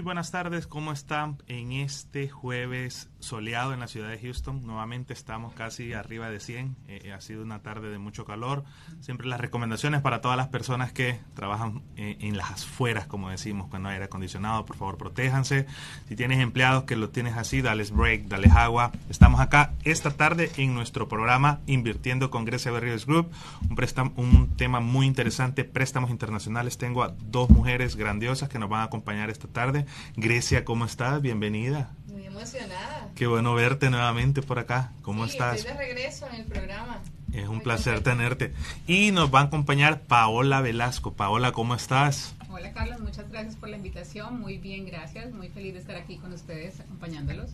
buenas tardes, ¿cómo están en este jueves soleado en la ciudad de Houston? Nuevamente estamos casi arriba de 100, ha sido una tarde de mucho calor. Siempre las recomendaciones para todas las personas que trabajan en las afueras, como decimos, cuando hay aire acondicionado, por favor protéjanse. Si tienes empleados que lo tienes así, dales break, dales agua. Estamos acá esta tarde en nuestro programa Invirtiendo con Grecia Berríos Group, un tema muy interesante, préstamos internacionales. Tengo a dos mujeres grandiosas que nos van a acompañar esta tarde. Grecia, ¿cómo estás? Bienvenida. Muy emocionada. Qué bueno verte nuevamente por acá. ¿Cómo estás? Estoy de regreso en el programa. Es un placer tenerte. Y nos va a acompañar Paola Velasco. Paola, ¿cómo estás? Hola Carlos, muchas gracias por la invitación. Muy bien, gracias. Muy feliz de estar aquí con ustedes acompañándolos.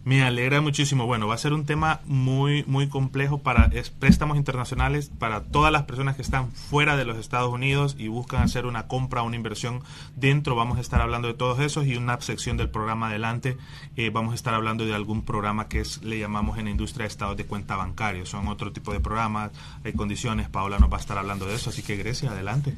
Me alegra muchísimo. Bueno, va a ser un tema muy complejo para préstamos internacionales para todas las personas que están fuera de los Estados Unidos y buscan hacer una compra o una inversión dentro. Vamos a estar hablando de todos esos y una sección del programa adelante vamos a estar hablando de algún programa que le llamamos en la industria de estados de cuenta bancarios. Son otro tipo de programas, hay condiciones. Paola nos va a estar hablando de eso, así que Grecia, adelante.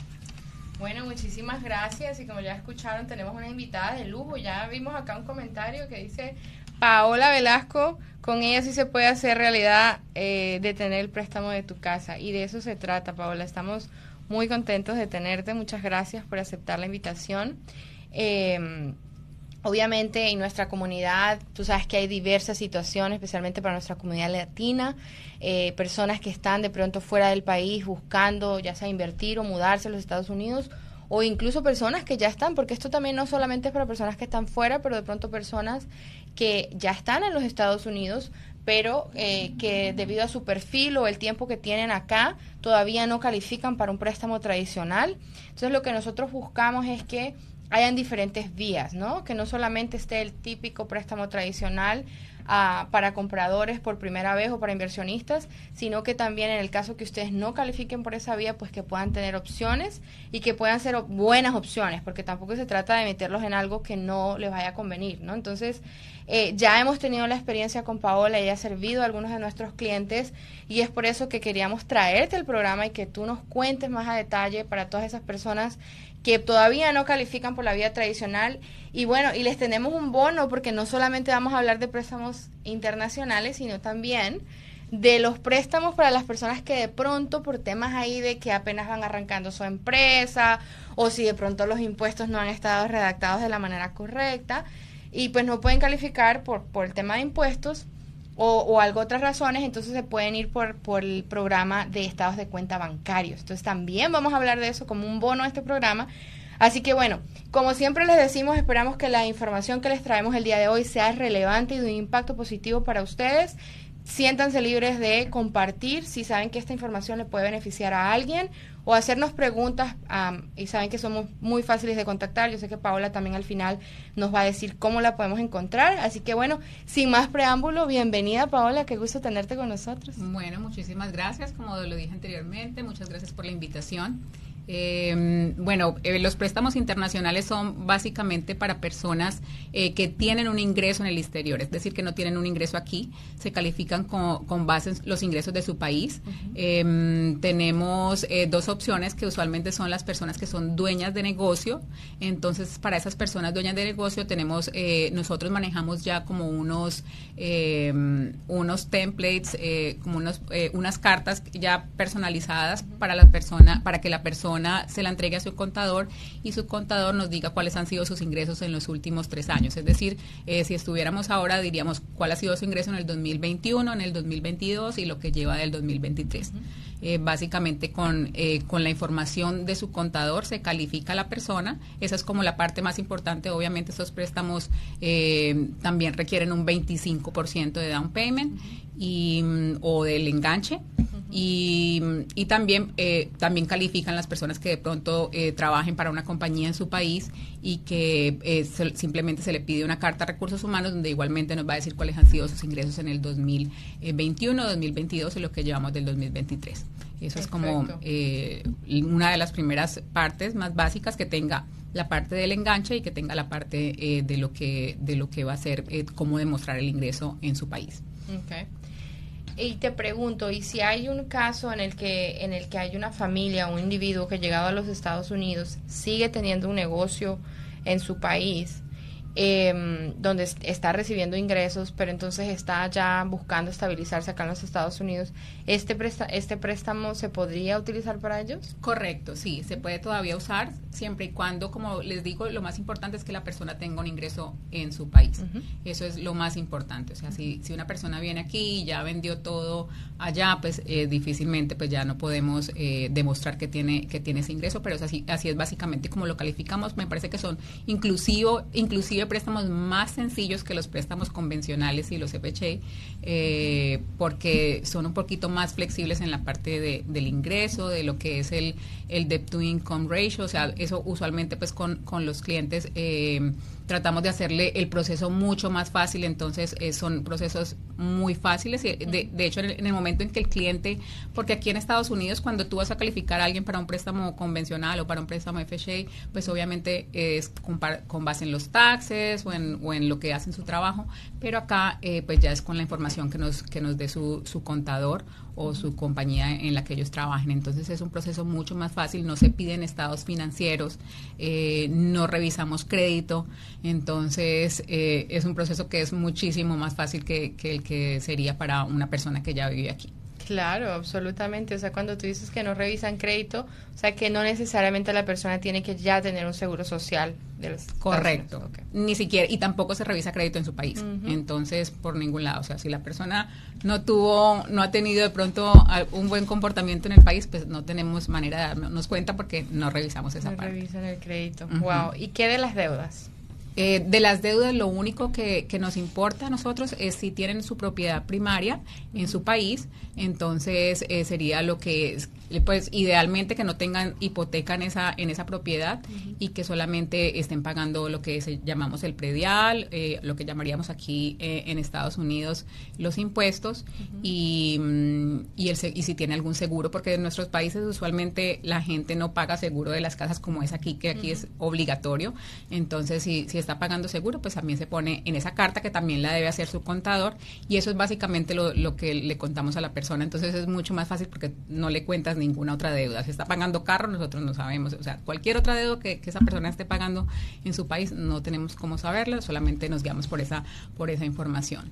Bueno, muchísimas gracias y como ya escucharon tenemos una invitada de lujo. Ya vimos acá un comentario que dice Paola Velasco, con ella sí se puede hacer realidad de tener el préstamo de tu casa y de eso se trata, Paola. Estamos muy contentos de tenerte, muchas gracias por aceptar la invitación. Obviamente en nuestra comunidad, tú sabes que hay diversas situaciones, especialmente para nuestra comunidad latina, personas que están de pronto fuera del país buscando ya sea invertir o mudarse a los Estados Unidos, o incluso personas que ya están, porque esto también no solamente es para personas que están fuera, pero de pronto personas que ya están en los Estados Unidos, pero que debido a su perfil o el tiempo que tienen acá, todavía no califican para un préstamo tradicional. Entonces lo que nosotros buscamos es que hayan diferentes vías, ¿no? Que no solamente esté el típico préstamo tradicional para compradores por primera vez o para inversionistas, sino que también en el caso que ustedes no califiquen por esa vía, pues que puedan tener opciones y que puedan ser buenas opciones, porque tampoco se trata de meterlos en algo que no les vaya a convenir, ¿no? Entonces, ya hemos tenido la experiencia con Paola, ella ha servido a algunos de nuestros clientes y es por eso que queríamos traerte al programa y que tú nos cuentes más a detalle para todas esas personas que todavía no califican por la vía tradicional. Y bueno, y les tenemos un bono porque no solamente vamos a hablar de préstamos internacionales, sino también de los préstamos para las personas que de pronto por temas ahí de que apenas van arrancando su empresa o si de pronto los impuestos no han estado redactados de la manera correcta y pues no pueden calificar por el tema de impuestos o algo otras razones, entonces se pueden ir por el programa de estados de cuenta bancarios. Entonces también vamos a hablar de eso como un bono a este programa. Así que bueno, como siempre les decimos, esperamos que la información que les traemos el día de hoy sea relevante y de un impacto positivo para ustedes. Siéntanse libres de compartir si saben que esta información le puede beneficiar a alguien o hacernos preguntas y saben que somos muy fáciles de contactar. Yo sé que Paola también al final nos va a decir cómo la podemos encontrar. Así que bueno, sin más preámbulo, bienvenida Paola, qué gusto tenerte con nosotros. Bueno, muchísimas gracias, como lo dije anteriormente, muchas gracias por la invitación. Los préstamos internacionales son básicamente para personas que tienen un ingreso en el exterior, es decir, que no tienen un ingreso aquí, se califican con base en los ingresos de su país. Uh-huh. Tenemos dos opciones que usualmente son las personas que son dueñas de negocio. Entonces, para esas personas dueñas de negocio tenemos, nosotros manejamos ya como unos templates, como unas cartas ya personalizadas para la persona, para que la persona se la entregue a su contador y su contador nos diga cuáles han sido sus ingresos en los últimos 3 años. Es decir, si estuviéramos ahora diríamos cuál ha sido su ingreso en el 2021, en el 2022 y lo que lleva del 2023. Básicamente con la información de su contador se califica a la persona. Esa es como la parte más importante. Obviamente estos préstamos también requieren un 25% de down payment o del enganche. Y también califican las personas que de pronto trabajen para una compañía en su país y que simplemente se le pide una carta a recursos humanos donde igualmente nos va a decir cuáles han sido sus ingresos en el 2021, 2022 y lo que llevamos del 2023. Eso Perfecto. Es como una de las primeras partes más básicas, que tenga la parte del enganche y que tenga la parte de lo que va a ser cómo demostrar el ingreso en su país. Okay. Y te pregunto, ¿y si hay un caso en el que hay una familia o un individuo que llegado a los Estados Unidos sigue teniendo un negocio en su país, donde está recibiendo ingresos, pero entonces está ya buscando estabilizarse acá en los Estados Unidos, ¿este préstamo se podría utilizar para ellos? Correcto, sí, se puede todavía usar siempre y cuando, como les digo, lo más importante es que la persona tenga un ingreso en su país. Eso es lo más importante. O sea, si una persona viene aquí y ya vendió todo allá, pues difícilmente pues ya no podemos demostrar que tiene ese ingreso, pero así es básicamente como lo calificamos. Me parece que son inclusive préstamos más sencillos que los préstamos convencionales y los FHA, porque son un poquito más flexibles en la parte del ingreso, de lo que es el debt to income ratio. O sea, eso usualmente pues con los clientes tratamos de hacerle el proceso mucho más fácil. Entonces son procesos muy fáciles. De hecho, en el momento en que el cliente, porque aquí en Estados Unidos cuando tú vas a calificar a alguien para un préstamo convencional o para un préstamo FHA, pues obviamente es con base en los taxes o en lo que hacen su trabajo, pero acá pues ya es con la información que nos dé su contador o su compañía en la que ellos trabajen. Entonces es un proceso mucho más fácil, no se piden estados financieros, no revisamos crédito. Entonces es un proceso que es muchísimo más fácil que el que sería para una persona que ya vive aquí. Claro, absolutamente. O sea, cuando tú dices que no revisan crédito, o sea, que no necesariamente la persona tiene que ya tener un seguro social. Correcto. Okay. Ni siquiera, y tampoco se revisa crédito en su país. Entonces, por ningún lado. O sea, si la persona no ha tenido de pronto un buen comportamiento en el país, pues no tenemos manera de darnos cuenta porque no revisamos esa parte. No revisan el crédito. Wow. ¿Y qué de las deudas? De las deudas, lo único que nos importa a nosotros es si tienen su propiedad primaria en su país. Entonces sería lo que es, pues idealmente que no tengan hipoteca en esa propiedad y que solamente estén pagando lo que llamamos el predial, lo que llamaríamos aquí en Estados Unidos los impuestos y si tiene algún seguro, porque en nuestros países usualmente la gente no paga seguro de las casas como es aquí, que aquí es obligatorio. Entonces si está pagando seguro, pues también se pone en esa carta que también la debe hacer su contador, y eso es básicamente lo que le contamos a la persona. Entonces es mucho más fácil porque no le cuentas ninguna otra deuda. Si está pagando carro, nosotros no sabemos. O sea, cualquier otra deuda que esa persona esté pagando en su país, no tenemos cómo saberla, solamente nos guiamos por esa información.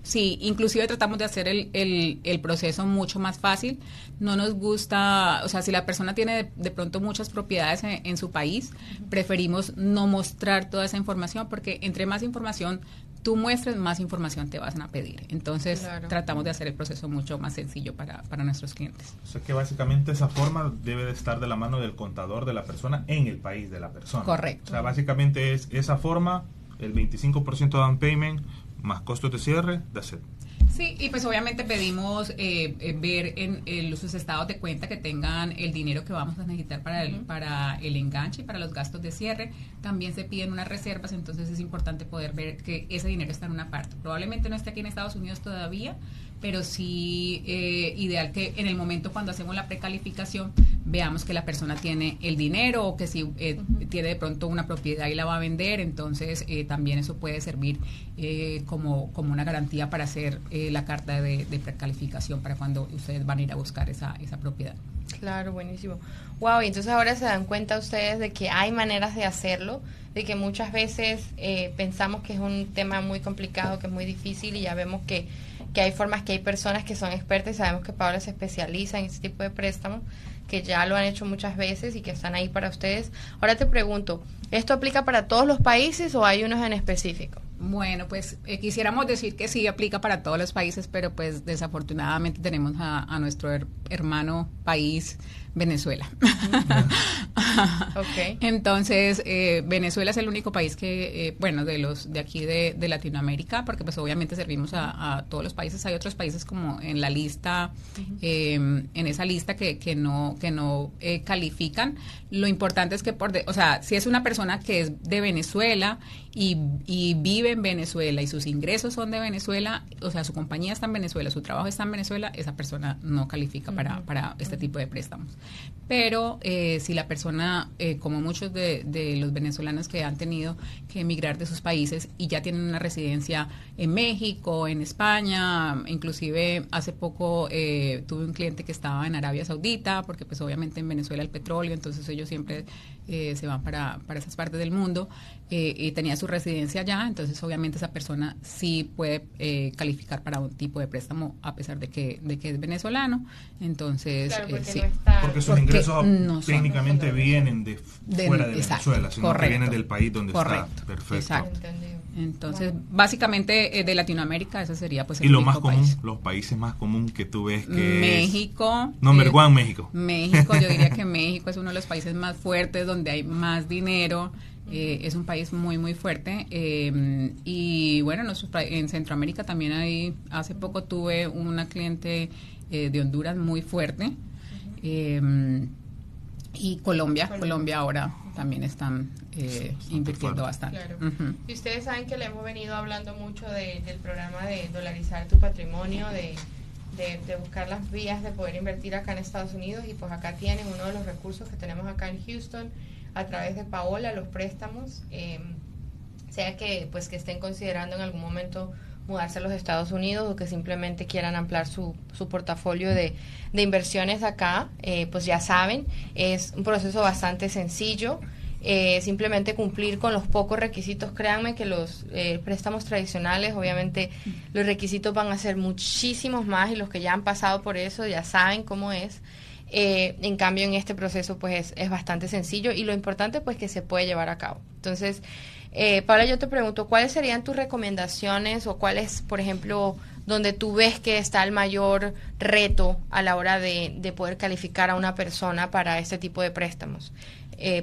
Sí, inclusive tratamos de hacer el proceso mucho más fácil. No nos gusta, o sea, si la persona tiene de pronto muchas propiedades en su país, preferimos no mostrar toda esa información, porque entre más información tú muestres, más información te van a pedir. Entonces, tratamos de hacer el proceso mucho más sencillo para nuestros clientes. O sea que básicamente esa forma debe de estar de la mano del contador de la persona en el país de la persona. Correcto. O sea, básicamente es esa forma, el 25% down payment, más costos de cierre, that's it. Sí, y pues obviamente pedimos ver en sus estados de cuenta que tengan el dinero que vamos a necesitar para el enganche y para los gastos de cierre. También se piden unas reservas, entonces es importante poder ver que ese dinero está en una parte. Probablemente no esté aquí en Estados Unidos todavía, pero sí ideal que en el momento cuando hacemos la precalificación veamos que la persona tiene el dinero, o que si tiene de pronto una propiedad y la va a vender, entonces también eso puede servir como una garantía para hacer la carta de precalificación para cuando ustedes van a ir a buscar esa propiedad. Claro, buenísimo. Wow, y entonces ahora se dan cuenta ustedes de que hay maneras de hacerlo, de que muchas veces pensamos que es un tema muy complicado, que es muy difícil, y ya vemos que hay formas, que hay personas que son expertas, y sabemos que Paola se especializa en ese tipo de préstamos, que ya lo han hecho muchas veces y que están ahí para ustedes. Ahora te pregunto, ¿esto aplica para todos los países o hay unos en específico? Bueno, pues quisiéramos decir que sí aplica para todos los países, pero pues desafortunadamente tenemos a nuestro hermano país, Venezuela. Okay. Entonces, Venezuela es el único país que, de aquí de Latinoamérica, porque pues obviamente servimos a todos los países. Hay otros países como en la lista, en esa lista que no califican. Lo importante es que, si es una persona que es de Venezuela y vive en Venezuela y sus ingresos son de Venezuela, o sea, su compañía está en Venezuela, su trabajo está en Venezuela, esa persona no califica para este tipo de préstamos. Pero si la persona persona, como muchos de los venezolanos que han tenido que emigrar de sus países y ya tienen una residencia en México, en España, inclusive hace poco tuve un cliente que estaba en Arabia Saudita, porque pues obviamente en Venezuela el petróleo, entonces ellos siempre se van para esas partes del mundo, y tenía su residencia allá, entonces obviamente esa persona sí puede calificar para un tipo de préstamo a pesar de que es venezolano. Entonces, claro, porque sí. no está, porque sus ingresos no técnicamente vienen de fuera de exacto, Venezuela, sino correcto, que vienen del país donde correcto, está. Perfecto. Exacto. entendido. Entonces, Bueno. básicamente de Latinoamérica, ese sería pues el Y lo único más común, país. los países más común que tú ves que México. es number one, México. México, yo diría que México es uno de los países más fuertes, donde hay más dinero. Es un país muy, muy fuerte. Y bueno, en Centroamérica también hay, hace poco tuve una cliente de Honduras muy fuerte. Y Colombia ahora también están invirtiendo bastante. Claro. Uh-huh. Y ustedes saben que le hemos venido hablando mucho del programa de dolarizar tu patrimonio, de buscar las vías de poder invertir acá en Estados Unidos, y pues acá tienen uno de los recursos que tenemos acá en Houston a través de Paola, los préstamos, sea que pues que estén considerando en algún momento mudarse a los Estados Unidos o que simplemente quieran ampliar su portafolio de inversiones acá, pues ya saben, es un proceso bastante sencillo. Simplemente cumplir con los pocos requisitos. Créanme que los préstamos tradicionales, obviamente los requisitos van a ser muchísimos más, y los que ya han pasado por eso ya saben cómo es. En cambio, en este proceso pues es bastante sencillo, y lo importante pues que se puede llevar a cabo. Entonces, Paula, yo te pregunto, ¿cuáles serían tus recomendaciones, o cuáles, por ejemplo, donde tú ves que está el mayor reto a la hora de poder calificar a una persona para este tipo de préstamos?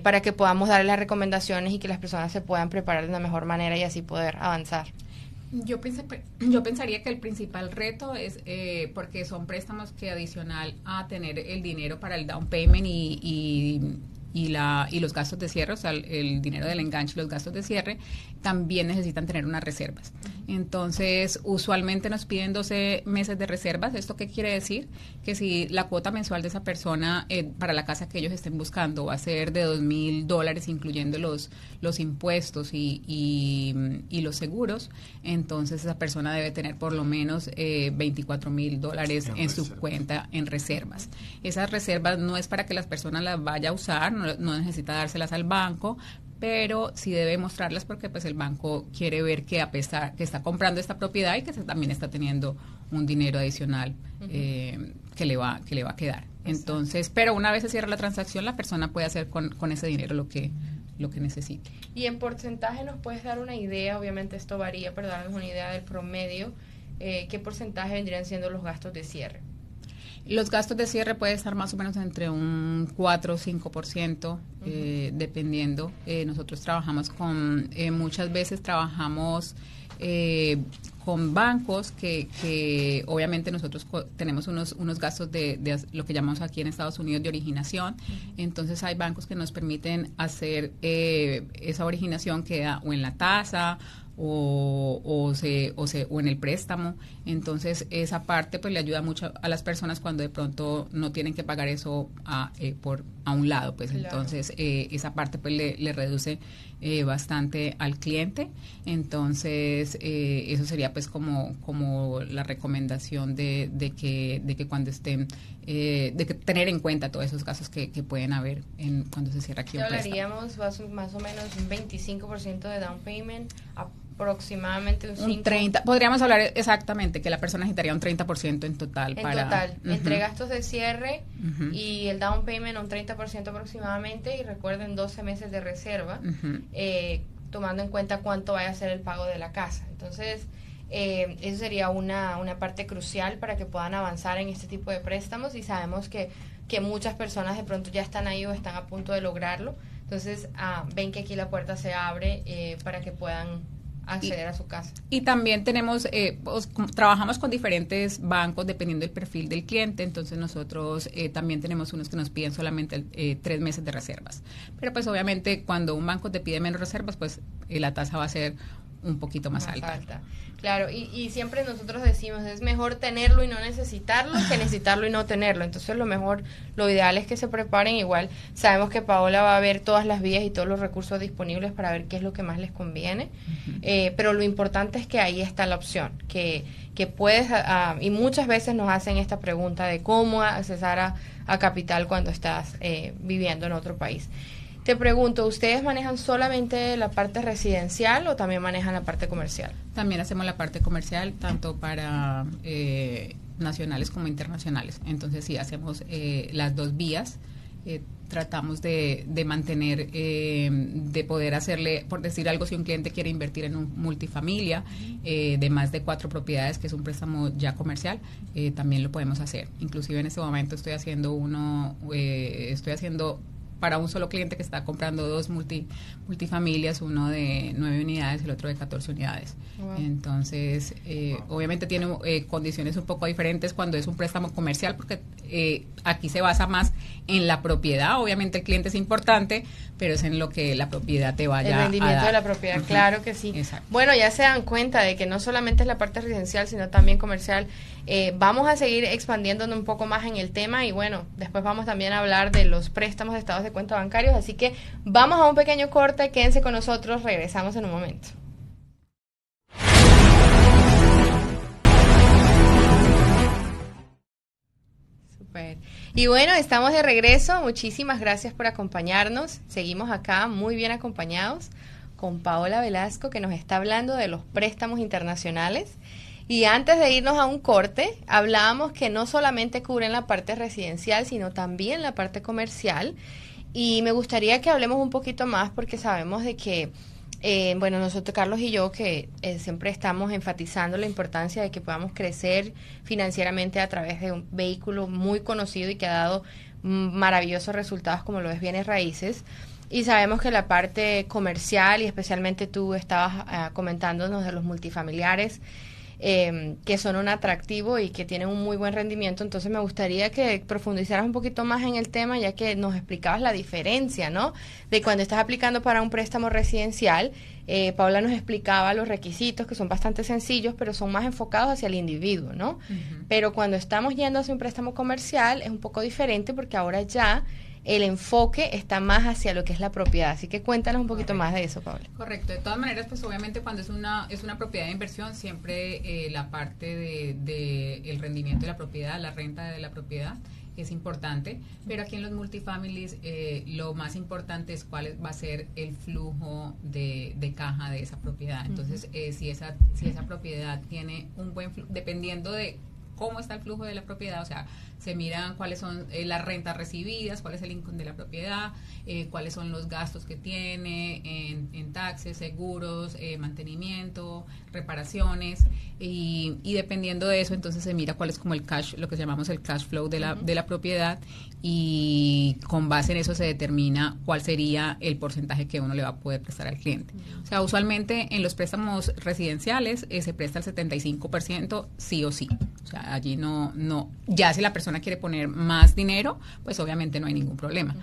Para que podamos darle las recomendaciones y que las personas se puedan preparar de una mejor manera y así poder avanzar. Yo pensaría que el principal reto es porque son préstamos que, adicional a tener el dinero para el down payment y los gastos de cierre, o sea, el dinero del enganche y los gastos de cierre, también necesitan tener unas reservas. Entonces, usualmente nos piden 12 meses de reservas. ¿Esto qué quiere decir? Que si la cuota mensual de esa persona para la casa que ellos estén buscando va a ser de $2,000, incluyendo los impuestos y los seguros, entonces esa persona debe tener por lo menos $24,000 en su cuenta en reservas. Esas reservas no es para que las personas las vaya a usar, no necesita dárselas al banco, pero sí debe mostrarlas porque pues el banco quiere ver que, a pesar que está comprando esta propiedad, y que también está teniendo un dinero adicional que le va a quedar. Entonces, pero una vez se cierra la transacción, la persona puede hacer con ese dinero lo que necesite. Y en porcentaje, ¿nos puedes dar una idea? Obviamente esto varía, pero darnos una idea del promedio. ¿Qué porcentaje vendrían siendo los gastos de cierre? Los gastos de cierre pueden estar más o menos entre un 4 o 5%, dependiendo. Nosotros trabajamos muchas veces trabajamos con bancos que obviamente nosotros tenemos unos gastos de lo que llamamos aquí en Estados Unidos de originación. Entonces hay bancos que nos permiten hacer esa originación, queda o en la tasa o en el préstamo. Entonces esa parte pues le ayuda mucho a las personas cuando de pronto no tienen que pagar eso a un lado, pues. Claro. Entonces esa parte pues le reduce bastante al cliente. Entonces eso sería pues como la recomendación de que cuando estén de que tener en cuenta todos esos gastos que pueden haber cuando se cierra aquí un préstamo. Hablaríamos más o menos un 25% de down payment, aproximadamente un 5%. 30%, podríamos hablar exactamente que la persona necesitaría un 30% en total. Entre gastos de cierre y el down payment, un 30% aproximadamente, y recuerden 12 meses de reserva, tomando en cuenta cuánto vaya a ser el pago de la casa. Entonces, eso sería una parte crucial para que puedan avanzar en este tipo de préstamos, y sabemos que muchas personas de pronto ya están ahí o están a punto de lograrlo. Entonces, ven que aquí la puerta se abre para que puedan acceder a su casa. Y también tenemos, trabajamos con diferentes bancos dependiendo del perfil del cliente. Entonces nosotros también tenemos unos que nos piden solamente 3 meses de reservas. Pero pues obviamente cuando un banco te pide menos reservas, pues la tasa va a ser un poquito más alta. Claro, y siempre nosotros decimos, es mejor tenerlo y no necesitarlo que necesitarlo y no tenerlo. Entonces lo ideal es que se preparen. Igual sabemos que Paola va a ver todas las vías y todos los recursos disponibles para ver qué es lo que más les conviene. Pero lo importante es que ahí está la opción, que puedes, y muchas veces nos hacen esta pregunta de cómo accesar a capital cuando estás viviendo en otro país. Te pregunto, ¿ustedes manejan solamente la parte residencial o también manejan la parte comercial? También hacemos la parte comercial, tanto para nacionales como internacionales. Entonces sí, hacemos las dos vías. Tratamos de mantener, de poder hacerle, por decir algo, si un cliente quiere invertir en un multifamilia de más de 4 propiedades, que es un préstamo ya comercial, también lo podemos hacer. Inclusive en este momento estoy haciendo para un solo cliente que está comprando 2 multifamilias, uno de 9 unidades y el otro de 14 unidades. Wow. Entonces, obviamente tiene condiciones un poco diferentes cuando es un préstamo comercial, porque aquí se basa más en la propiedad. Obviamente el cliente es importante, pero es en lo que la propiedad te vaya a dar. El rendimiento de la propiedad, claro que sí. Exacto. Bueno, ya se dan cuenta de que no solamente es la parte residencial, sino también comercial. Vamos a seguir expandiéndonos un poco más en el tema y bueno, después vamos también a hablar de los préstamos de estados de cuenta bancarios, así que vamos a un pequeño corte, quédense con nosotros, regresamos en un momento. Super. Y bueno, estamos de regreso, muchísimas gracias por acompañarnos, seguimos acá muy bien acompañados con Paola Velasco, que nos está hablando de los préstamos internacionales. Y antes de irnos a un corte, hablábamos que no solamente cubren la parte residencial, sino también la parte comercial. Y me gustaría que hablemos un poquito más porque sabemos de que, bueno, nosotros, Carlos y yo, que siempre estamos enfatizando la importancia de que podamos crecer financieramente a través de un vehículo muy conocido y que ha dado maravillosos resultados como lo es Bienes Raíces. Y sabemos que la parte comercial, y especialmente tú estabas comentándonos de los multifamiliares, que son un atractivo y que tienen un muy buen rendimiento. Entonces me gustaría que profundizaras un poquito más en el tema, ya que nos explicabas la diferencia, ¿no? De cuando estás aplicando para un préstamo residencial, Paula nos explicaba los requisitos, que son bastante sencillos, pero son más enfocados hacia el individuo, ¿no? Uh-huh. Pero cuando estamos yendo hacia un préstamo comercial es un poco diferente porque ahora ya el enfoque está más hacia lo que es la propiedad. Así que cuéntanos un poquito más de eso, Paula. Correcto. De todas maneras, pues obviamente cuando es una propiedad de inversión, siempre la parte de el rendimiento de la propiedad, la renta de la propiedad, es importante. Pero aquí en los multifamilies, lo más importante es cuál va a ser el flujo de caja de esa propiedad. Entonces, si esa propiedad tiene un buen flujo, dependiendo de cómo está el flujo de la propiedad, o sea, se miran cuáles son las rentas recibidas, cuál es el income de la propiedad, cuáles son los gastos que tiene en taxes, seguros, mantenimiento, reparaciones, y dependiendo de eso, entonces se mira cuál es como el cash, lo que llamamos el cash flow de la propiedad, y con base en eso se determina cuál sería el porcentaje que uno le va a poder prestar al cliente. O sea, usualmente en los préstamos residenciales se presta el 75% sí o sí. O sea, allí no, ya si la persona quiere poner más dinero, pues obviamente no hay ningún problema.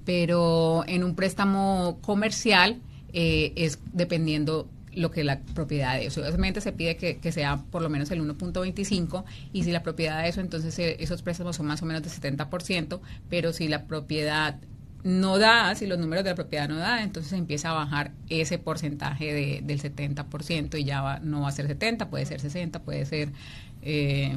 Pero en un préstamo comercial es dependiendo lo que la propiedad es. Obviamente se pide que sea por lo menos el 1.25, y si la propiedad es eso, entonces esos préstamos son más o menos de 70%, pero si la propiedad no da, si los números de la propiedad no da, entonces empieza a bajar ese porcentaje del 70% y ya no va a ser 70, puede ser 60, puede ser,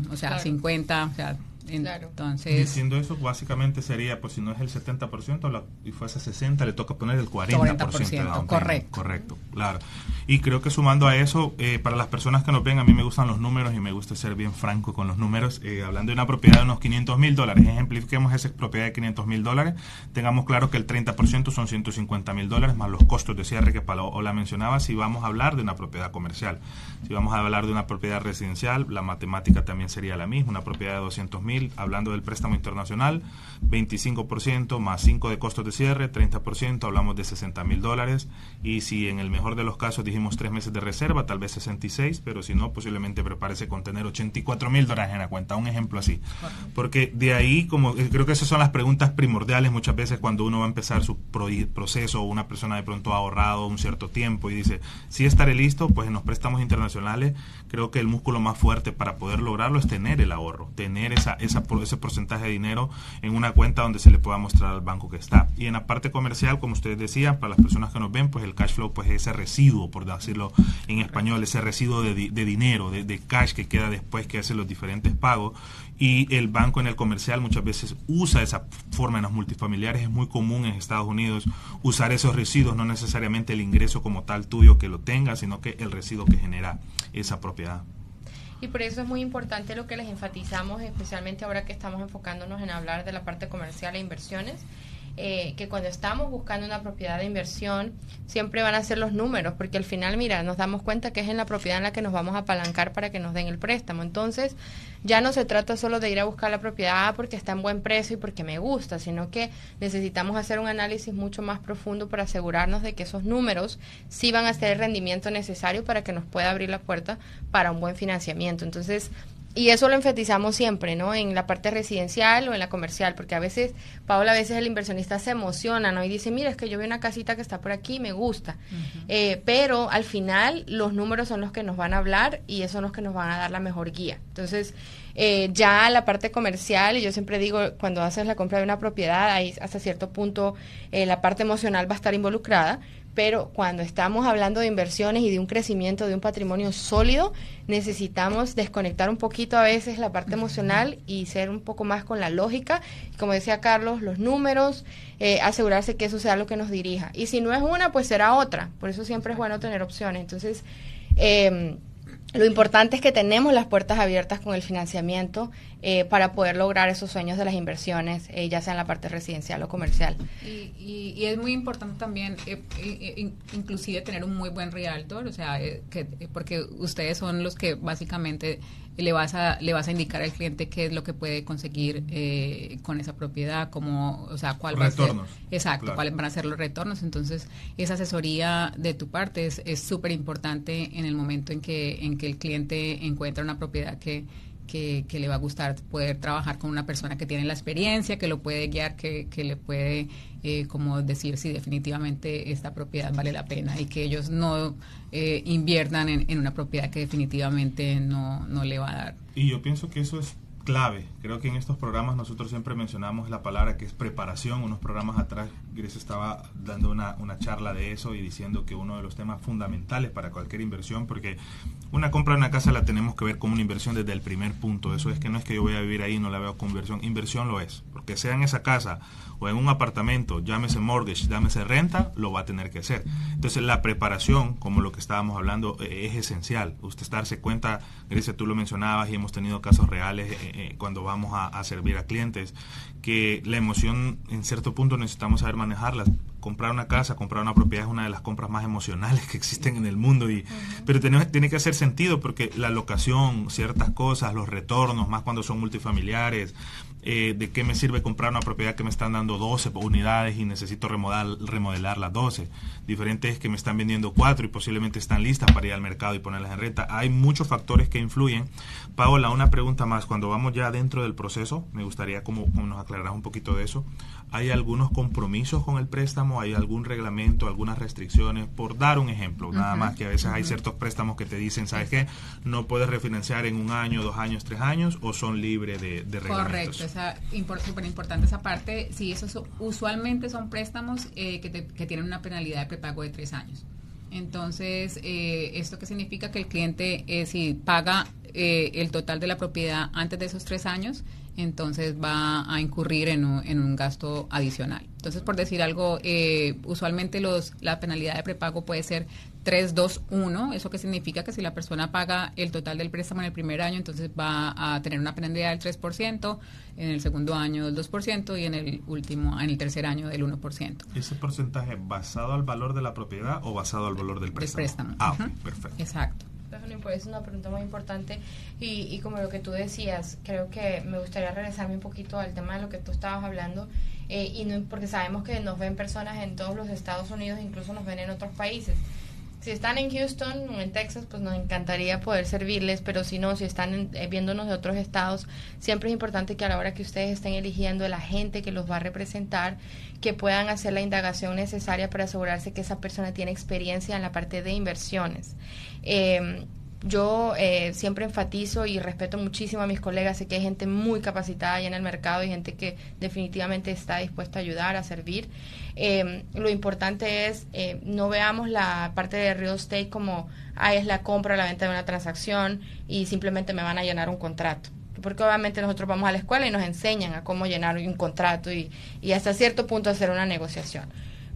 o sea, claro, 50, o sea, claro. Entonces, diciendo eso, básicamente sería, pues si no es el 70% y fuese 60, le toca poner el 40% de down payment. Correcto, claro. Y creo que sumando a eso, para las personas que nos ven, a mí me gustan los números y me gusta ser bien franco con los números. Hablando de una propiedad de unos $500,000, ejemplifiquemos esa propiedad de $500,000, tengamos claro que el 30% son $150,000 más los costos de cierre que Paola mencionaba, si vamos a hablar de una propiedad comercial. Si vamos a hablar de una propiedad residencial, la matemática también sería la misma. Una propiedad de $200,000 $100,000, hablando del préstamo internacional, 25% más 5 de costos de cierre, 30%, hablamos de $60,000. Y si en el mejor de los casos dijimos 3 meses de reserva, tal vez 66, pero si no, posiblemente prepárese con tener $84,000 en la cuenta, un ejemplo así. Porque de ahí, como creo que esas son las preguntas primordiales muchas veces cuando uno va a empezar su proceso, o una persona de pronto ha ahorrado un cierto tiempo y dice, sí estaré listo. Pues en los préstamos internacionales creo que el músculo más fuerte para poder lograrlo es tener el ahorro, tener ese porcentaje de dinero en una cuenta donde se le pueda mostrar al banco que está. Y en la parte comercial, como ustedes decían, para las personas que nos ven, pues el cash flow, pues ese residuo, por decirlo en español, ese residuo de dinero, de cash que queda después que hace los diferentes pagos. Y el banco en el comercial muchas veces usa esa forma. En los multifamiliares es muy común en Estados Unidos usar esos residuos, no necesariamente el ingreso como tal tuyo que lo tenga, sino que el residuo que genera esa propiedad. Y por eso es muy importante lo que les enfatizamos, especialmente ahora que estamos enfocándonos en hablar de la parte comercial e inversiones, que cuando estamos buscando una propiedad de inversión siempre van a ser los números, porque al final, mira, nos damos cuenta que es en la propiedad en la que nos vamos a apalancar para que nos den el préstamo. Entonces ya no se trata solo de ir a buscar la propiedad porque está en buen precio y porque me gusta, sino que necesitamos hacer un análisis mucho más profundo para asegurarnos de que esos números sí van a ser el rendimiento necesario para que nos pueda abrir la puerta para un buen financiamiento. Entonces, y eso lo enfatizamos siempre, ¿no? En la parte residencial o en la comercial, porque a veces, Paola, a veces el inversionista se emociona, ¿no? Y dice, mira, es que yo vi una casita que está por aquí y me gusta. Pero al final los números son los que nos van a hablar y esos son los que nos van a dar la mejor guía. Entonces, ya la parte comercial, y yo siempre digo, cuando haces la compra de una propiedad, ahí hasta cierto punto la parte emocional va a estar involucrada, pero cuando estamos hablando de inversiones y de un crecimiento de un patrimonio sólido, necesitamos desconectar un poquito a veces la parte emocional y ser un poco más con la lógica, como decía Carlos, los números, asegurarse que eso sea lo que nos dirija. Y si no es una, pues será otra. Por eso siempre es bueno tener opciones. Entonces, lo importante es que tenemos las puertas abiertas con el financiamiento para poder lograr esos sueños de las inversiones, ya sea en la parte residencial o comercial. Y es muy importante también, inclusive tener un muy buen realtor, o sea, porque ustedes son los que básicamente le vas a indicar al cliente qué es lo que puede conseguir con esa propiedad, como, o sea, cuál va a ser. Exacto, claro. Cuáles van a ser los retornos. Entonces, esa asesoría de tu parte es súper importante en el momento en que el cliente encuentra una propiedad que le va a gustar, poder trabajar con una persona que tiene la experiencia, que lo puede guiar, que le puede como decir si definitivamente esta propiedad vale la pena, y que ellos no inviertan en una propiedad que definitivamente no le va a dar. Y yo pienso que eso es clave. Creo que en estos programas nosotros siempre mencionamos la palabra que es preparación. Unos programas atrás Grecia estaba dando una charla de eso y diciendo que uno de los temas fundamentales para cualquier inversión, porque una compra de una casa la tenemos que ver como una inversión desde el primer punto. Eso es que no es que yo voy a vivir ahí y no la veo como inversión lo es, porque sea en esa casa o en un apartamento, llámese mortgage, llámese renta, lo va a tener que hacer. Entonces la preparación, como lo que estábamos hablando, es esencial. Usted darse cuenta, Grecia, tú lo mencionabas y hemos tenido casos reales cuando vamos a servir a clientes, que la emoción en cierto punto necesitamos saber manejarla. Comprar una casa, comprar una propiedad es una de las compras más emocionales que existen en el mundo, pero tiene que hacer sentido, porque la locación, ciertas cosas, los retornos, más cuando son multifamiliares, de qué me sirve comprar una propiedad que me están dando 12 unidades y necesito remodelar las 12. Diferente es que me están vendiendo 4 y posiblemente están listas para ir al mercado y ponerlas en renta. Hay muchos factores que influyen. Paola, una pregunta más. Cuando vamos ya dentro del proceso, me gustaría como nos aclararas un poquito de eso. ¿Hay algunos compromisos con el préstamo? ¿Hay algún reglamento, algunas restricciones? Por dar un ejemplo, nada más, que a veces hay ciertos préstamos que te dicen, ¿sabes qué? No puedes refinanciar en 1 año, 2 años, 3 años, o son libres de reglamentos. Correcto, súper importante esa parte. Sí, usualmente son préstamos que tienen una penalidad de prepago de 3 años. Entonces, ¿esto qué significa? Que el cliente, si paga el total de la propiedad antes de esos 3 años, entonces va a incurrir en un gasto adicional. Entonces, por decir algo, usualmente la penalidad de prepago puede ser 3, 2, 1. ¿Eso qué significa? Que si la persona paga el total del préstamo en el primer año, entonces va a tener una penalidad del 3%, en el segundo año del 2% y en el tercer año del 1%. ¿Ese porcentaje basado al valor de la propiedad o basado al valor del préstamo? Del préstamo. Ok, perfecto. Exacto. Bueno, pues es una pregunta muy importante y como lo que tú decías, creo que me gustaría regresarme un poquito al tema de lo que tú estabas hablando y no, porque sabemos que nos ven personas en todos los Estados Unidos, incluso nos ven en otros países. Si están en Houston o en Texas, pues nos encantaría poder servirles, pero si no, si están viéndonos de otros estados, siempre es importante que a la hora que ustedes estén eligiendo la gente que los va a representar, que puedan hacer la indagación necesaria para asegurarse que esa persona tiene experiencia en la parte de inversiones. Yo siempre enfatizo y respeto muchísimo a mis colegas, sé que hay gente muy capacitada ahí en el mercado y gente que definitivamente está dispuesta a ayudar, a servir. Lo importante es, no veamos la parte de real estate como, es la compra o la venta de una transacción y simplemente me van a llenar un contrato. Porque obviamente nosotros vamos a la escuela y nos enseñan a cómo llenar un contrato y hasta cierto punto hacer una negociación.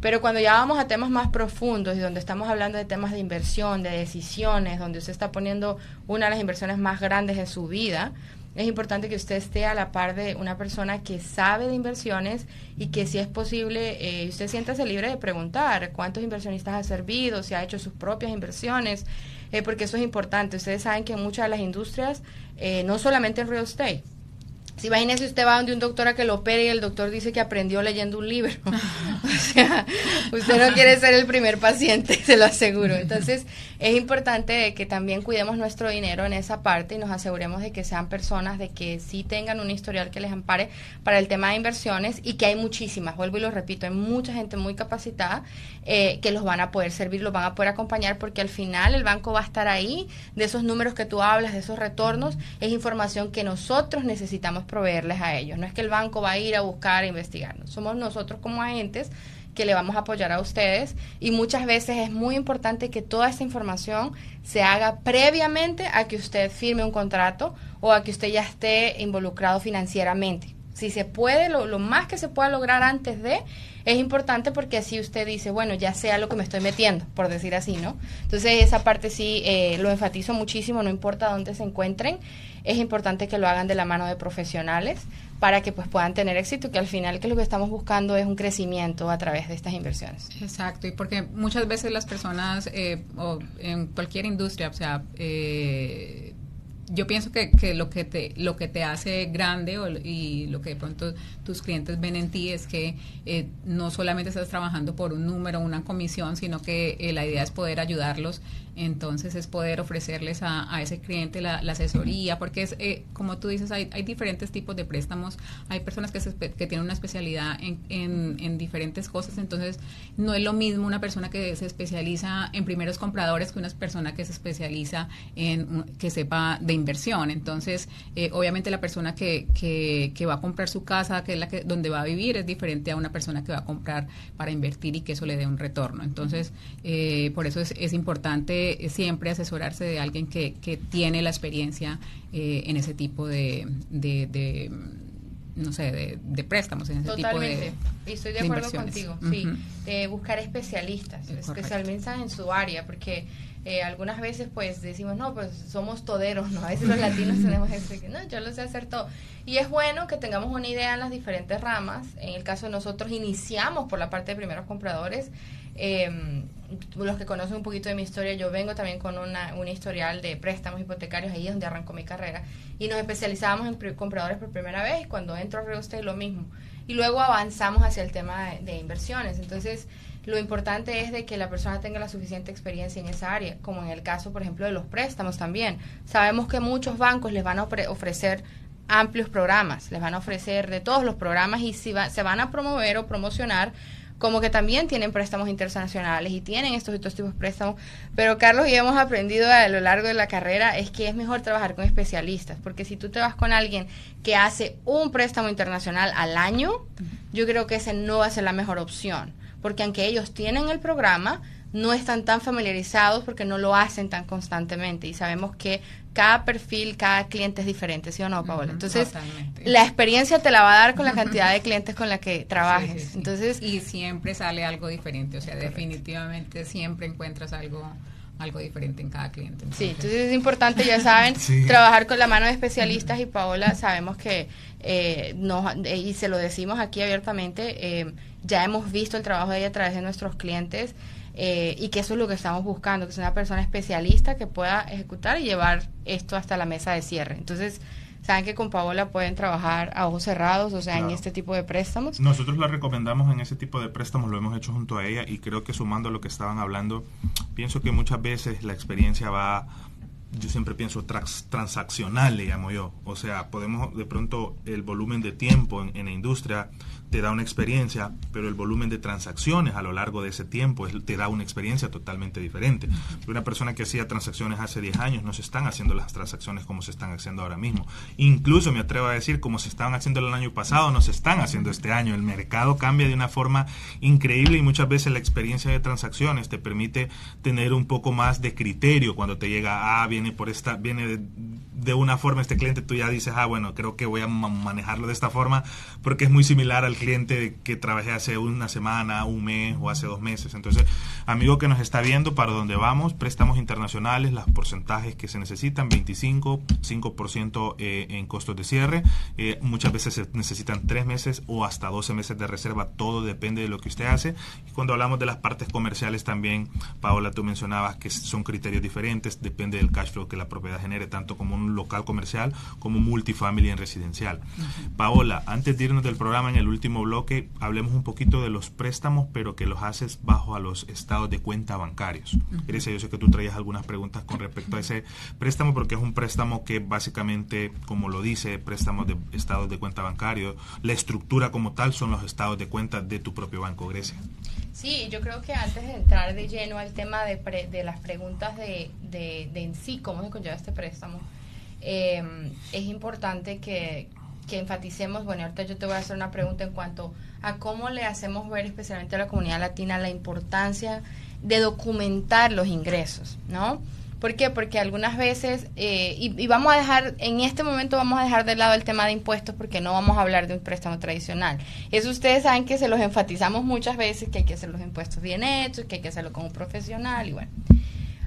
Pero cuando ya vamos a temas más profundos y donde estamos hablando de temas de inversión, de decisiones, donde usted está poniendo una de las inversiones más grandes de su vida, es importante que usted esté a la par de una persona que sabe de inversiones y que si es posible, usted siéntase libre de preguntar cuántos inversionistas ha servido, si ha hecho sus propias inversiones, porque eso es importante. Ustedes saben que en muchas de las industrias, no solamente en real estate, si imagínese usted va donde un doctor a que lo opere y el doctor dice que aprendió leyendo un libro. O sea, usted no quiere ser el primer paciente, se lo aseguro. Entonces, es importante que también cuidemos nuestro dinero en esa parte y nos aseguremos de que sean personas de que sí tengan un historial que les ampare para el tema de inversiones y que hay muchísimas, vuelvo y lo repito, hay mucha gente muy capacitada que los van a poder servir, los van a poder acompañar porque al final el banco va a estar ahí, de esos números que tú hablas, de esos retornos, es información que nosotros necesitamos proveerles a ellos. No es que el banco va a ir a buscar, a investigar. Somos nosotros como agentes que le vamos a apoyar a ustedes y muchas veces es muy importante que toda esta información se haga previamente a que usted firme un contrato o a que usted ya esté involucrado financieramente. Si se puede, lo más que se pueda lograr antes de, es importante porque así usted dice, bueno, ya sé a lo que me estoy metiendo, por decir así, ¿no? Entonces esa parte sí lo enfatizo muchísimo, no importa dónde se encuentren, es importante que lo hagan de la mano de profesionales para que pues puedan tener éxito, que al final que lo que estamos buscando es un crecimiento a través de estas inversiones. Exacto, y porque muchas veces las personas o en cualquier industria, o sea, yo pienso que lo que te hace grande y lo que de pronto tus clientes ven en ti es que no solamente estás trabajando por un número, una comisión, sino que la idea es poder ayudarlos. Entonces es poder ofrecerles a ese cliente la asesoría, porque es como tú dices, hay diferentes tipos de préstamos, hay personas que tienen una especialidad en diferentes cosas, entonces no es lo mismo una persona que se especializa en primeros compradores que una persona que se especializa que sepa de inversión. Entonces obviamente la persona que va a comprar su casa, que es donde va a vivir, es diferente a una persona que va a comprar para invertir y que eso le dé un retorno. Entonces por eso es importante siempre asesorarse de alguien que tiene la experiencia en ese tipo de no sé, de préstamos, en ese Totalmente. tipo y estoy de acuerdo contigo, sí, buscar especialistas, especialistas en su área, porque algunas veces pues decimos, no, pues somos toderos, ¿no? A veces los latinos tenemos eso, que no, yo lo sé hacer todo. Y es bueno que tengamos una idea en las diferentes ramas. En el caso de nosotros iniciamos por la parte de primeros compradores. Los que conocen un poquito de mi historia, yo vengo también con un historial de préstamos hipotecarios, ahí es donde arrancó mi carrera, y nos especializábamos en compradores por primera vez. Cuando entro a real estate lo mismo, y luego avanzamos hacia el tema de inversiones. Entonces lo importante es de que la persona tenga la suficiente experiencia en esa área, como en el caso por ejemplo de los préstamos también. Sabemos que muchos bancos les van a ofrecer amplios programas, les van a ofrecer de todos los programas y se van a promover o promocionar como que también tienen préstamos internacionales y tienen estos tipos de préstamos, pero Carlos y hemos aprendido a lo largo de la carrera es que es mejor trabajar con especialistas, porque si tú te vas con alguien que hace un préstamo internacional al año, yo creo que ese no va a ser la mejor opción, porque aunque ellos tienen el programa, no están tan familiarizados porque no lo hacen tan constantemente y sabemos que cada perfil, cada cliente es diferente, ¿sí o no, Paola? Entonces, totalmente. La experiencia te la va a dar con la cantidad de clientes con la que trabajes. Sí. Entonces, y siempre sale algo diferente, o sea, correcto. Definitivamente siempre encuentras algo diferente en cada cliente. Entonces es importante, ya saben, trabajar con la mano de especialistas y Paola, sabemos que y se lo decimos aquí abiertamente, ya hemos visto el trabajo de ella a través de nuestros clientes. y que eso es lo que estamos buscando, que sea una persona especialista que pueda ejecutar y llevar esto hasta la mesa de cierre. Entonces, saben que con Paola pueden trabajar a ojos cerrados, o sea, claro, en este tipo de préstamos. Nosotros la recomendamos en ese tipo de préstamos, lo hemos hecho junto a ella, y creo que sumando a lo que estaban hablando, pienso que muchas veces la experiencia va, yo siempre pienso transaccional, le llamo yo. O sea, podemos, de pronto, el volumen de tiempo en la industria te da una experiencia, pero el volumen de transacciones a lo largo de ese tiempo te da una experiencia totalmente diferente. Una persona que hacía transacciones hace 10 años, no se están haciendo las transacciones como se están haciendo ahora mismo. Incluso me atrevo a decir, como se estaban haciendo el año pasado, no se están haciendo este año. El mercado cambia de una forma increíble y muchas veces la experiencia de transacciones te permite tener un poco más de criterio cuando te llega, viene de una forma este cliente, tú ya dices, bueno, creo que voy a manejarlo de esta forma porque es muy similar al cliente que trabajé hace una semana, un mes o hace 2 meses. Entonces, amigo que nos está viendo, para dónde vamos, préstamos internacionales, los porcentajes que se necesitan, 25, 5% en costos de cierre, muchas veces se necesitan 3 meses o hasta 12 meses de reserva, todo depende de lo que usted hace. Y cuando hablamos de las partes comerciales también, Paola, tú mencionabas que son criterios diferentes, depende del cash flow que la propiedad genere, tanto como un local comercial como multifamily en residencial. Paola, antes de irnos del programa, en el último bloque, hablemos un poquito de los préstamos, pero que los haces bajo a los estados de cuenta bancarios. Grecia, yo sé que tú traías algunas preguntas con respecto a ese préstamo, porque es un préstamo que básicamente, como lo dice, préstamos de estados de cuenta bancario, la estructura como tal son los estados de cuenta de tu propio banco, Grecia. Sí, yo creo que antes de entrar de lleno al tema de las preguntas de en sí, cómo se conlleva este préstamo, es importante que enfaticemos, bueno, ahorita yo te voy a hacer una pregunta en cuanto a cómo le hacemos ver, especialmente a la comunidad latina, la importancia de documentar los ingresos, ¿no? ¿Por qué? Porque algunas veces, y vamos a dejar, en este momento vamos a dejar de lado el tema de impuestos porque no vamos a hablar de un préstamo tradicional. Eso ustedes saben que se los enfatizamos muchas veces, que hay que hacer los impuestos bien hechos, que hay que hacerlo como un profesional y bueno.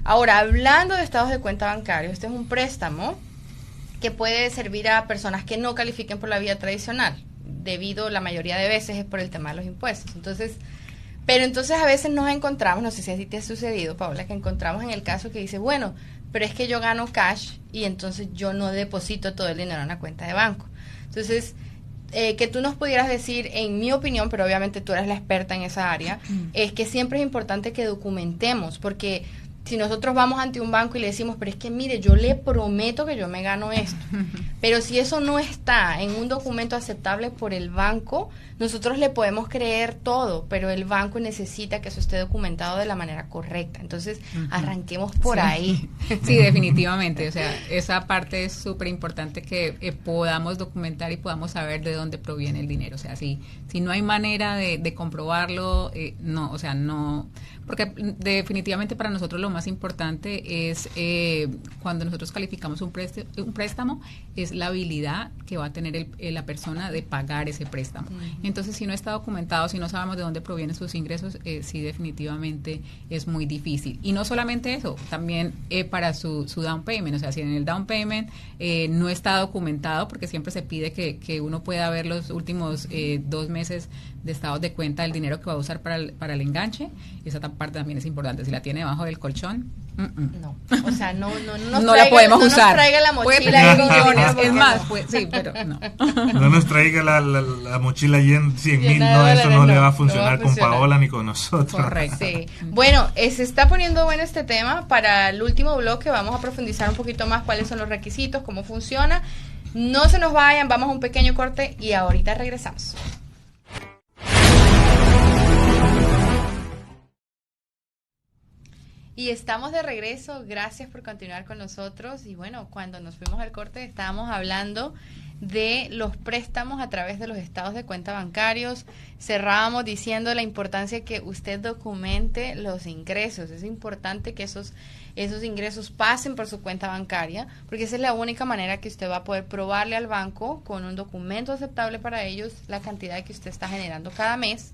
Ahora, hablando de estados de cuenta bancarios, este es un préstamo que puede servir a personas que no califiquen por la vía tradicional, debido la mayoría de veces es por el tema de los impuestos. Entonces, pero entonces a veces nos encontramos, no sé si así te ha sucedido, Paola, que encontramos en el caso que dice, bueno, pero es que yo gano cash y entonces yo no deposito todo el dinero en una cuenta de banco. Entonces, que tú nos pudieras decir, en mi opinión, pero obviamente tú eres la experta en esa área, es que siempre es importante que documentemos, porque si nosotros vamos ante un banco y le decimos, pero es que mire, yo le prometo que yo me gano esto, pero si eso no está en un documento aceptable por el banco, nosotros le podemos creer todo, pero el banco necesita que eso esté documentado de la manera correcta. Entonces, arranquemos por ahí. Sí, definitivamente. O sea, esa parte es súper importante que podamos documentar y podamos saber de dónde proviene el dinero. O sea, si no hay manera de comprobarlo, no, o sea, no. Porque definitivamente para nosotros lo más importante es cuando nosotros calificamos un préstamo, es la habilidad que va a tener la persona de pagar ese préstamo. Entonces, si no está documentado, si no sabemos de dónde provienen sus ingresos, sí, definitivamente es muy difícil. Y no solamente eso, también para su down payment. O sea, si en el down payment no está documentado, porque siempre se pide que uno pueda ver los últimos 2 meses de estados de cuenta del dinero que va a usar para el enganche, esa parte también es importante. Si la tiene debajo del colchón, no, o sea, no la podemos usar. Nos traiga la mochila de millones, es más, pues, sí, pero no. No nos traiga la mochila llena 100,000, no, eso no le va a funcionar con Paola ni con nosotros. Correcto. Sí. Bueno, se está poniendo bueno este tema. Para el último bloque vamos a profundizar un poquito más cuáles son los requisitos, cómo funciona. No se nos vayan, vamos a un pequeño corte y ahorita regresamos. Y estamos de regreso, gracias por continuar con nosotros. Y bueno, cuando nos fuimos al corte estábamos hablando de los préstamos a través de los estados de cuenta bancarios. Cerrábamos diciendo la importancia que usted documente los ingresos. Es importante que esos ingresos pasen por su cuenta bancaria, porque esa es la única manera que usted va a poder probarle al banco con un documento aceptable para ellos la cantidad que usted está generando cada mes,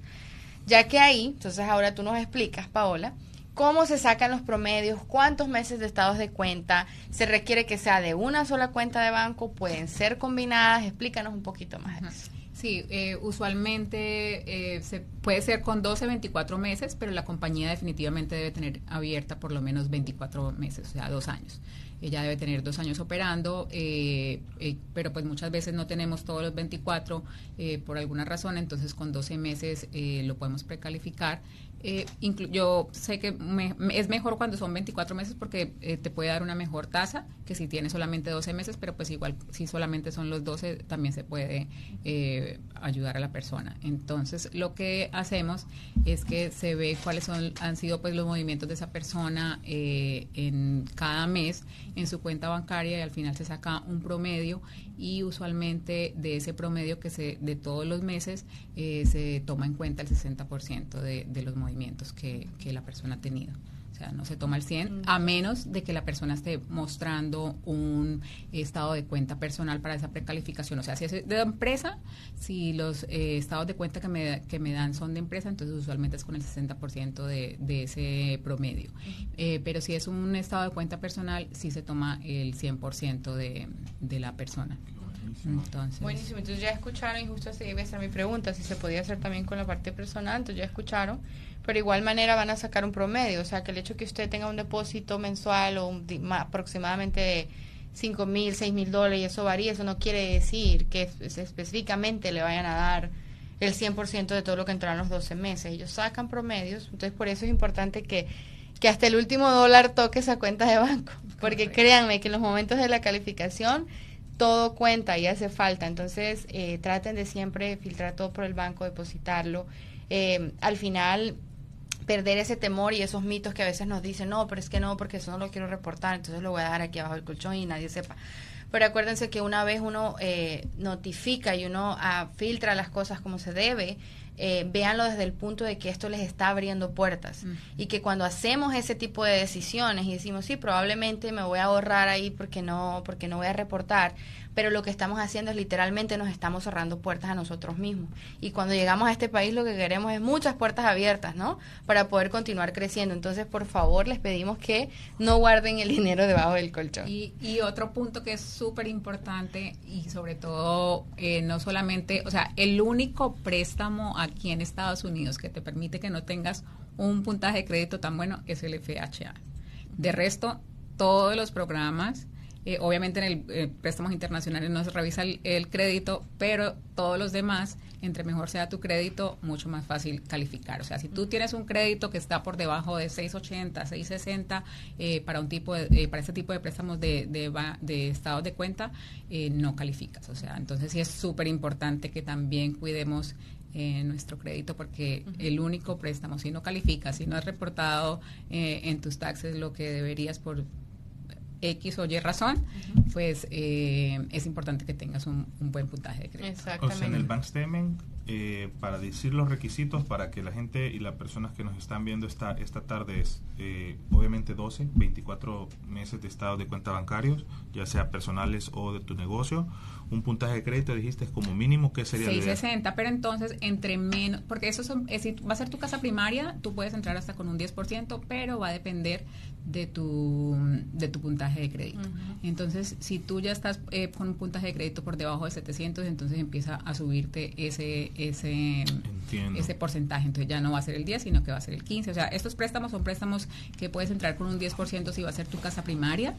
ya que ahí, entonces ahora tú nos explicas, Paola, ¿cómo se sacan los promedios? ¿Cuántos meses de estados de cuenta? ¿Se requiere que sea de una sola cuenta de banco? ¿Pueden ser combinadas? Explícanos un poquito más de eso. Sí, usualmente se puede ser con 12, 24 meses, pero la compañía definitivamente debe tener abierta por lo menos 24 meses, o sea, 2 años. Ella debe tener 2 años operando, pero pues muchas veces no tenemos todos los 24 por alguna razón, entonces con 12 meses lo podemos precalificar. Yo sé que es mejor cuando son 24 meses porque te puede dar una mejor tasa que si tienes solamente 12 meses, pero pues igual si solamente son los 12 también se puede ayudar a la persona. Entonces lo que hacemos es que se ve cuáles han sido pues los movimientos de esa persona en cada mes en su cuenta bancaria y al final se saca un promedio y usualmente de ese promedio de todos los meses se toma en cuenta el 60% de los movimientos que la persona ha tenido. O sea, no se toma el 100 a menos de que la persona esté mostrando un estado de cuenta personal para esa precalificación. O sea, si es de empresa, si los estados de cuenta que me dan son de empresa, entonces usualmente es con el 60% de ese promedio. Pero si es un estado de cuenta personal, sí se toma el 100% de la persona. Entonces, buenísimo, entonces ya escucharon, y justo así iba a ser mi pregunta, si se podía hacer también con la parte personal, entonces ya escucharon, pero de igual manera van a sacar un promedio, o sea que el hecho que usted tenga un depósito mensual o aproximadamente de $5,000, $6,000, y eso varía, eso no quiere decir que específicamente le vayan a dar el 100% de todo lo que entró en los 12 meses, ellos sacan promedios, entonces por eso es importante que hasta el último dólar toque esa cuenta de banco, porque correcto, créanme que en los momentos de la calificación todo cuenta y hace falta, entonces traten de siempre filtrar todo por el banco, depositarlo. Al final, perder ese temor y esos mitos que a veces nos dicen, no, pero es que no, porque eso no lo quiero reportar, entonces lo voy a dar aquí abajo del colchón y nadie sepa. Pero acuérdense que una vez uno notifica y uno filtra las cosas como se debe, véanlo desde el punto de que esto les está abriendo puertas y que cuando hacemos ese tipo de decisiones y decimos, sí, probablemente me voy a ahorrar ahí porque no voy a reportar, pero lo que estamos haciendo es literalmente nos estamos cerrando puertas a nosotros mismos. Y cuando llegamos a este país lo que queremos es muchas puertas abiertas, ¿no? Para poder continuar creciendo. Entonces, por favor, les pedimos que no guarden el dinero debajo del colchón. Y otro punto que es súper importante y sobre todo no solamente, o sea, el único préstamo aquí en Estados Unidos que te permite que no tengas un puntaje de crédito tan bueno es el FHA. De resto, todos los programas, obviamente en el préstamos internacionales no se revisa el crédito, pero todos los demás, entre mejor sea tu crédito, mucho más fácil calificar. O sea, si tú tienes un crédito que está por debajo de 680, 660 para ese tipo de préstamos de estados de cuenta, no calificas. O sea, entonces sí es súper importante que también cuidemos nuestro crédito porque el único préstamo, si no calificas, si no has reportado en tus taxes lo que deberías por X o Y razón, pues es importante que tengas un buen puntaje de crédito. Exactamente. O sea, en el bank statement, para decir los requisitos para que la gente y las personas que nos están viendo esta tarde es obviamente 12, 24 meses de estado de cuenta bancarios, ya sea personales o de tu negocio. Un puntaje de crédito, dijiste, es como mínimo, ¿qué sería? 660, pero entonces entre menos, porque eso si va a ser tu casa primaria, tú puedes entrar hasta con un 10%, pero va a depender de tu puntaje de crédito. Entonces, si tú ya estás con un puntaje de crédito por debajo de 700, entonces empieza a subirte ese porcentaje. Entonces ya no va a ser el 10, sino que va a ser el 15. O sea, estos préstamos son préstamos que puedes entrar con un 10% si va a ser tu casa primaria.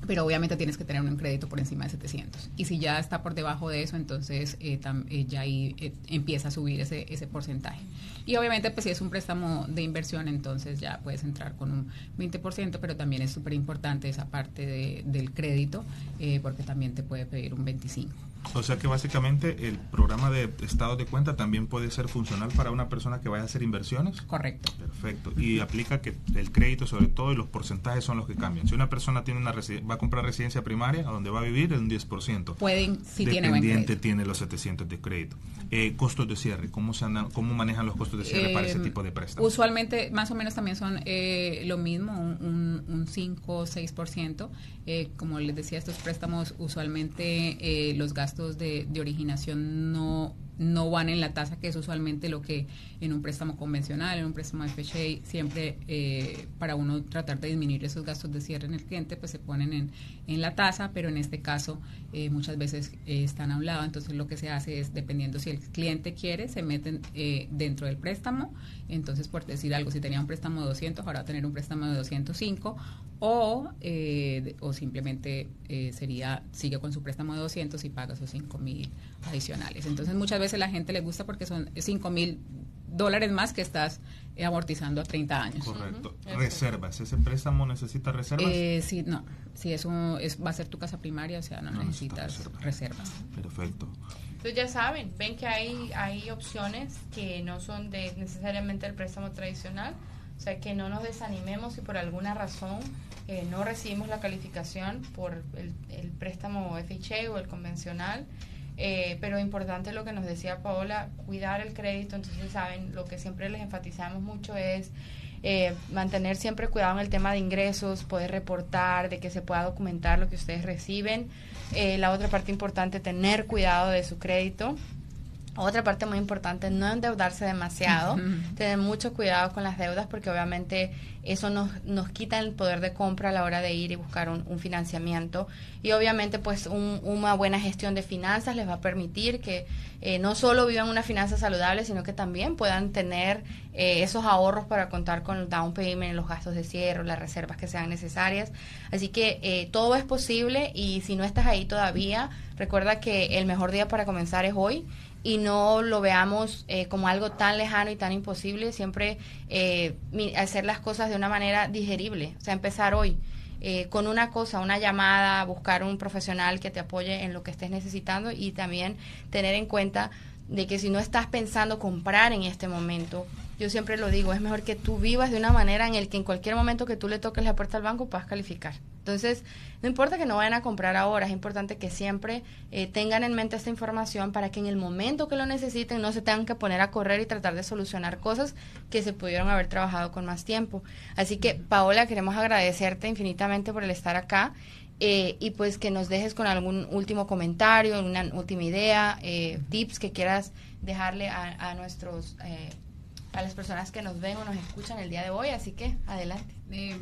Pero obviamente tienes que tener un crédito por encima de 700. Y si ya está por debajo de eso, entonces ya ahí empieza a subir ese porcentaje. Y obviamente, pues si es un préstamo de inversión, entonces ya puedes entrar con un 20%, pero también es súper importante esa parte del crédito, porque también te puede pedir un 25%. O sea que básicamente el programa de estado de cuenta también puede ser funcional para una persona que vaya a hacer inversiones. Correcto. Perfecto. Y aplica que el crédito sobre todo y los porcentajes son los que cambian. Si una persona tiene va a comprar residencia primaria, a donde va a vivir, es un 10%. Pueden, si tiene buen crédito. Tiene los 700 de crédito. Costos de cierre, ¿cómo manejan los costos de cierre para ese tipo de préstamos? Usualmente, más o menos también son lo mismo, un 5 o 6%. Como les decía, estos préstamos usualmente los gastos gastos de originación no van en la tasa, que es usualmente lo que en un préstamo convencional, en un préstamo FHA, siempre para uno tratar de disminuir esos gastos de cierre en el cliente, pues se ponen en la tasa, pero en este caso muchas veces están a un lado. Entonces lo que se hace es, dependiendo si el cliente quiere, se meten dentro del préstamo. Entonces, por decir algo, si tenía un préstamo de 200, ahora va a tener un préstamo de 205, o simplemente sigue con su préstamo de 200 y paga esos 5,000 adicionales. Entonces muchas veces a la gente le gusta porque son $5,000 más que estás amortizando a 30 años. Correcto. ¿Reservas? ¿Ese préstamo necesita reservas? Sí, no. Si va a ser tu casa primaria, o sea, no necesitas reservas. Perfecto. Entonces ya saben, ven que hay opciones que no son necesariamente el préstamo tradicional. O sea, que no nos desanimemos si por alguna razón no recibimos la calificación por el préstamo FHA o el convencional. Pero importante lo que nos decía Paola, cuidar el crédito. Entonces, saben, lo que siempre les enfatizamos mucho es mantener siempre cuidado en el tema de ingresos, poder reportar, de que se pueda documentar lo que ustedes reciben. La otra parte importante, tener cuidado de su crédito. Otra parte muy importante, no endeudarse demasiado, tener mucho cuidado con las deudas, porque obviamente eso nos quita el poder de compra a la hora de ir y buscar un financiamiento. Y obviamente pues una buena gestión de finanzas les va a permitir que no solo vivan una finanza saludable, sino que también puedan tener esos ahorros para contar con el down payment, los gastos de cierre, las reservas que sean necesarias. Así que todo es posible, y si no estás ahí todavía, recuerda que el mejor día para comenzar es hoy. Y no lo veamos como algo tan lejano y tan imposible, siempre hacer las cosas de una manera digerible, o sea, empezar hoy con una llamada, buscar un profesional que te apoye en lo que estés necesitando, y también tener en cuenta de que si no estás pensando comprar en este momento, yo siempre lo digo, es mejor que tú vivas de una manera en el que en cualquier momento que tú le toques la puerta al banco puedas calificar. Entonces, no importa que no vayan a comprar ahora, es importante que siempre tengan en mente esta información para que en el momento que lo necesiten no se tengan que poner a correr y tratar de solucionar cosas que se pudieron haber trabajado con más tiempo. Así que, Paola, queremos agradecerte infinitamente por el estar acá. Y pues que nos dejes con algún último comentario, una última idea, tips que quieras dejarle a nuestros a las personas que nos ven o nos escuchan el día de hoy, así que adelante.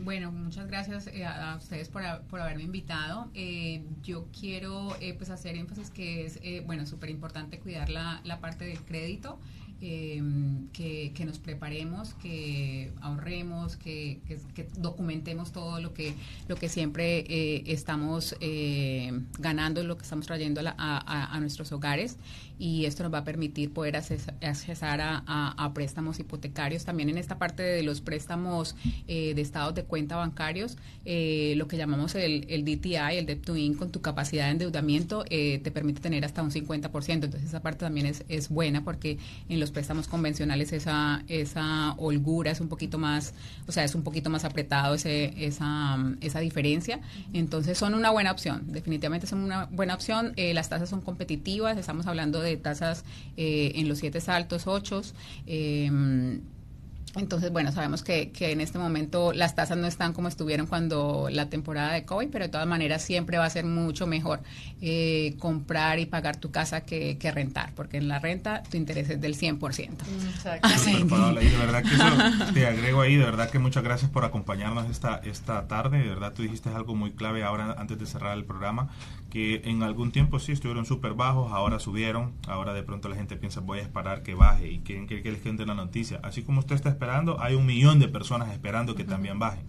Bueno, muchas gracias a ustedes por haberme invitado. Yo quiero pues hacer énfasis que es súper importante cuidar la parte del crédito. Que nos preparemos, que ahorremos, que documentemos todo lo que siempre estamos ganando, lo que estamos trayendo a nuestros hogares, y esto nos va a permitir poder accesar a préstamos hipotecarios. También en esta parte de los préstamos de estados de cuenta bancarios, lo que llamamos el DTI, el Debt to Income, con tu capacidad de endeudamiento te permite tener hasta un 50%. Entonces esa parte también es buena, porque en los préstamos convencionales esa holgura es un poquito más, o sea, es un poquito más apretado esa diferencia. Entonces son una buena opción, definitivamente son una buena opción. Las tasas son competitivas, estamos hablando de tasas en los 7 altos, 8. Entonces, bueno, sabemos que en este momento las tasas no están como estuvieron cuando la temporada de COVID, pero de todas maneras siempre va a ser mucho mejor comprar y pagar tu casa que rentar, porque en la renta tu interés es del 100%. Exacto. Paola, y de verdad que eso te agrego ahí, de verdad que muchas gracias por acompañarnos esta tarde. De verdad tú dijiste algo muy clave ahora antes de cerrar el programa, que en algún tiempo sí estuvieron súper bajos, ahora subieron, ahora de pronto la gente piensa voy a esperar que baje y quieren que les cuente la noticia. Así como usted está esperando, hay 1 millón de personas esperando que también bajen.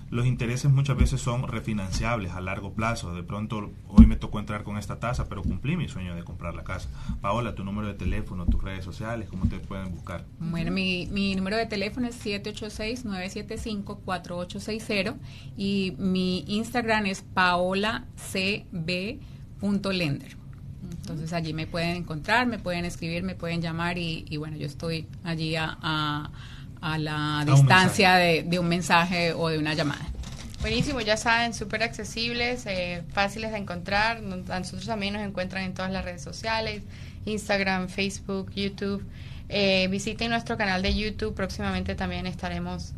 Los intereses muchas veces son refinanciables a largo plazo. De pronto hoy me tocó entrar con esta tasa, pero cumplí mi sueño de comprar la casa. Paola, tu número de teléfono, tus redes sociales, ¿cómo te pueden buscar? Bueno, mi número de teléfono es 786-975-4860 y mi Instagram es paolacb.lender. Entonces allí me pueden encontrar, me pueden escribir, me pueden llamar y bueno, yo estoy allí a la distancia de un mensaje o de una llamada. Buenísimo, ya saben, súper accesibles, fáciles de encontrar. A nosotros también nos encuentran en todas las redes sociales, Instagram, Facebook, YouTube. Visiten nuestro canal de YouTube, próximamente también estaremos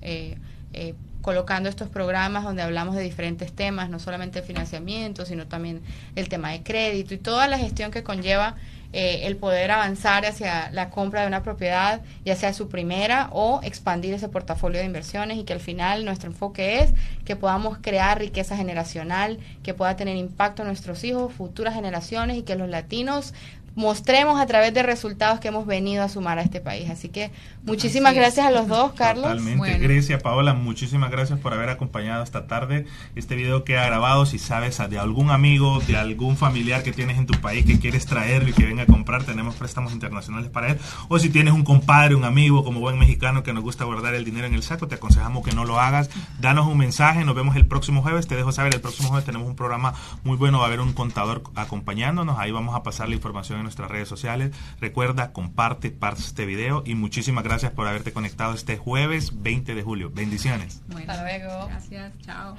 colocando estos programas donde hablamos de diferentes temas, no solamente el financiamiento, sino también el tema de crédito y toda la gestión que conlleva el poder avanzar hacia la compra de una propiedad, ya sea su primera, o expandir ese portafolio de inversiones, y que al final nuestro enfoque es que podamos crear riqueza generacional, que pueda tener impacto en nuestros hijos, futuras generaciones, y que los latinos mostremos a través de resultados que hemos venido a sumar a este país. Así que muchísimas gracias a los dos, Carlos. Totalmente. Bueno. Grecia, Paola, muchísimas gracias por haber acompañado esta tarde. Este video queda grabado. Si sabes de algún amigo, de algún familiar que tienes en tu país que quieres traerlo y que venga a comprar, tenemos préstamos internacionales para él. O si tienes un compadre, un amigo, como buen mexicano que nos gusta guardar el dinero en el saco, te aconsejamos que no lo hagas. Danos un mensaje. Nos vemos el próximo jueves. Te dejo saber, el próximo jueves tenemos un programa muy bueno. Va a haber un contador acompañándonos. Ahí vamos a pasar la información en nuestras redes sociales. Recuerda, comparte este video, y muchísimas gracias por haberte conectado este jueves 20 de julio. Bendiciones. Bueno, hasta luego. Gracias, chao.